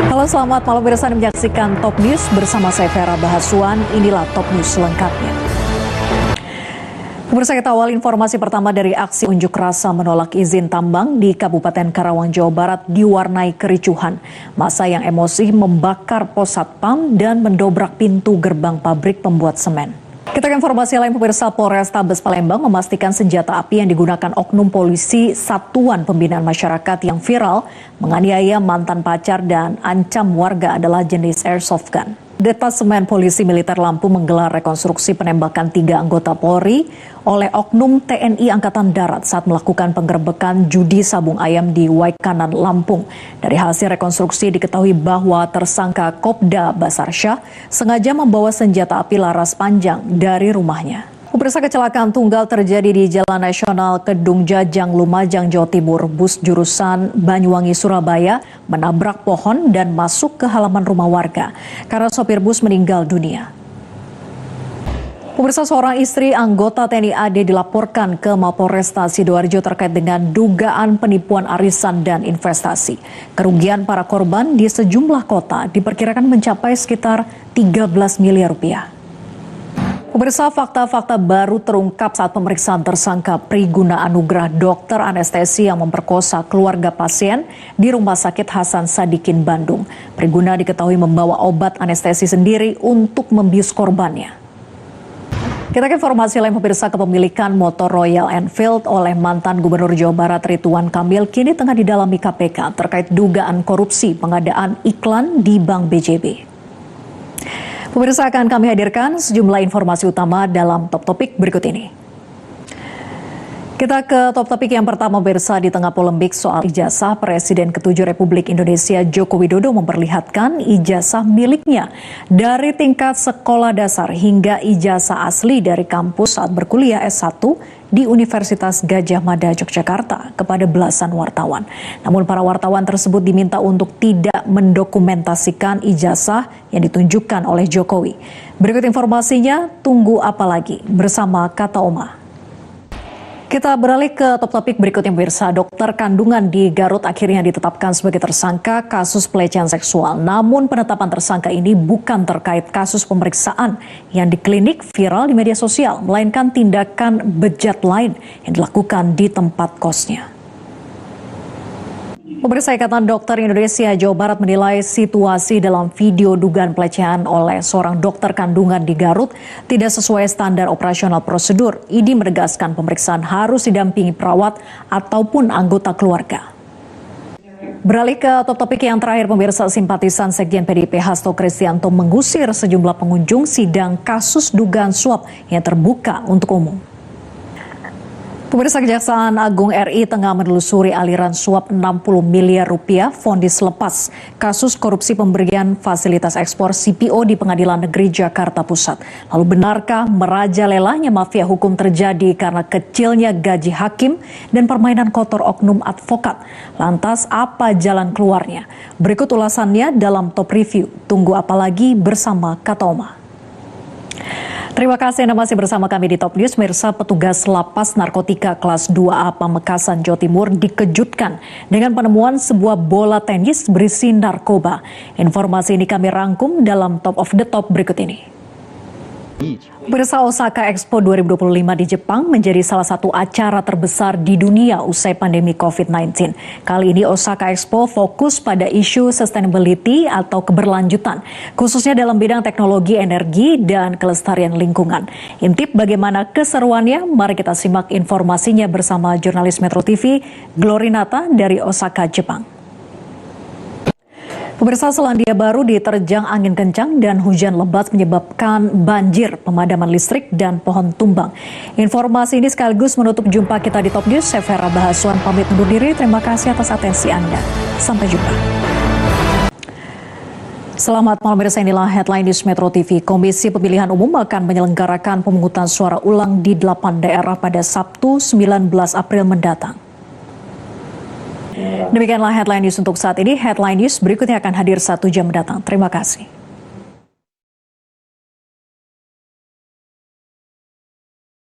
Halo, selamat malam pemirsa, Anda menyaksikan Top News bersama saya Vera Bahasuan. Inilah Top News selengkapnya. Pemirsa, kita awal informasi pertama dari aksi unjuk rasa menolak izin tambang di Kabupaten Karawang, Jawa Barat diwarnai kericuhan. Massa yang emosi membakar pos satpam dan mendobrak pintu gerbang pabrik pembuat semen. Kita ke informasi lain, pemirsa. Polrestabes Palembang memastikan senjata api yang digunakan oknum polisi Satuan Pembinaan Masyarakat yang viral menganiaya mantan pacar dan ancam warga adalah jenis airsoft gun. Detasemen Polisi Militer Lampung menggelar rekonstruksi penembakan 3 anggota Polri oleh oknum TNI Angkatan Darat saat melakukan penggerbekan judi sabung ayam di Waikanan, Lampung. Dari hasil rekonstruksi diketahui bahwa tersangka Kopda Basarsyah sengaja membawa senjata api laras panjang dari rumahnya. Pemirsa, kecelakaan tunggal terjadi di Jalan Nasional Kedung Jajang, Lumajang, Jawa Timur. Bus jurusan Banyuwangi, Surabaya menabrak pohon dan masuk ke halaman rumah warga karena sopir bus meninggal dunia. Pemirsa, seorang istri anggota TNI AD dilaporkan ke Mapolresta Sidoarjo terkait dengan dugaan penipuan arisan dan investasi. Kerugian para korban di sejumlah kota diperkirakan mencapai sekitar 13 miliar rupiah. Pemirsa, fakta-fakta baru terungkap saat pemeriksaan tersangka Priguna Anugrah, dokter anestesi yang memperkosa keluarga pasien di Rumah Sakit Hasan Sadikin, Bandung. Priguna diketahui membawa obat anestesi sendiri untuk membius korbannya. Kita ke informasi lain, pemirsa. Kepemilikan motor Royal Enfield oleh mantan Gubernur Jawa Barat Ridwan Kamil kini tengah didalami KPK terkait dugaan korupsi pengadaan iklan di Bank BJB. Pemirsa, akan kami hadirkan sejumlah informasi utama dalam Top Topik berikut ini. Kita ke Top Topik yang pertama, pemirsa. Di tengah polemik soal ijazah, Presiden ke-7 Republik Indonesia Joko Widodo memperlihatkan ijazah miliknya dari tingkat sekolah dasar hingga ijazah asli dari kampus saat berkuliah S1 di Universitas Gadjah Mada, Yogyakarta kepada belasan wartawan. Namun para wartawan tersebut diminta untuk tidak mendokumentasikan ijazah yang ditunjukkan oleh Jokowi. Berikut informasinya, tunggu apa lagi bersama Kata Oma. Kita beralih ke Top Topik berikutnya, pemirsa. Dokter kandungan di Garut akhirnya ditetapkan sebagai tersangka kasus pelecehan seksual. Namun penetapan tersangka ini bukan terkait kasus pemeriksaan yang di klinik viral di media sosial, melainkan tindakan bejat lain yang dilakukan di tempat kosnya. Pemirsa, Ikatan Dokter Indonesia Jawa Barat menilai situasi dalam video dugaan pelecehan oleh seorang dokter kandungan di Garut tidak sesuai standar operasional prosedur. IDI menegaskan pemeriksaan harus didampingi perawat ataupun anggota keluarga. Beralih ke Top Topik yang terakhir, pemirsa. Simpatisan Sekjen PDIP Hasto Kristianto mengusir sejumlah pengunjung sidang kasus dugaan suap yang terbuka untuk umum. Pemirsa, Kejaksaan Agung RI tengah menelusuri aliran suap 60 miliar rupiah Fondis Lepas kasus korupsi pemberian fasilitas ekspor CPO di Pengadilan Negeri Jakarta Pusat. Lalu benarkah merajalelanya mafia hukum terjadi karena kecilnya gaji hakim dan permainan kotor oknum advokat? Lantas apa jalan keluarnya? Berikut ulasannya dalam Top Review. Tunggu apa lagi bersama Kata Oma. Terima kasih Anda masih bersama kami di Top News. Pemirsa, petugas lapas narkotika kelas 2A Pamekasan, Jawa Timur dikejutkan dengan penemuan sebuah bola tenis berisi narkoba. Informasi ini kami rangkum dalam Top of the Top berikut ini. Pemirsa, Osaka Expo 2025 di Jepang menjadi salah satu acara terbesar di dunia usai pandemi COVID-19. Kali ini Osaka Expo fokus pada isu sustainability atau keberlanjutan, khususnya dalam bidang teknologi, energi, dan kelestarian lingkungan. Intip bagaimana keseruannya? Mari kita simak informasinya bersama jurnalis Metro TV, Glorinata dari Osaka, Jepang. Pemirsa, Selandia Baru diterjang angin kencang dan hujan lebat menyebabkan banjir, pemadaman listrik, dan pohon tumbang. Informasi ini sekaligus menutup jumpa kita di Top News. Saya Vera Bahasuan pamit undur diri. Terima kasih atas atensi Anda. Sampai jumpa. Selamat malam pemirsa, inilah Headline News Metro TV. Komisi Pemilihan Umum akan menyelenggarakan pemungutan suara ulang di 8 daerah pada Sabtu 19 April mendatang. Demikianlah Headline News untuk saat ini. Headline News berikutnya akan hadir 1 jam mendatang. Terima kasih.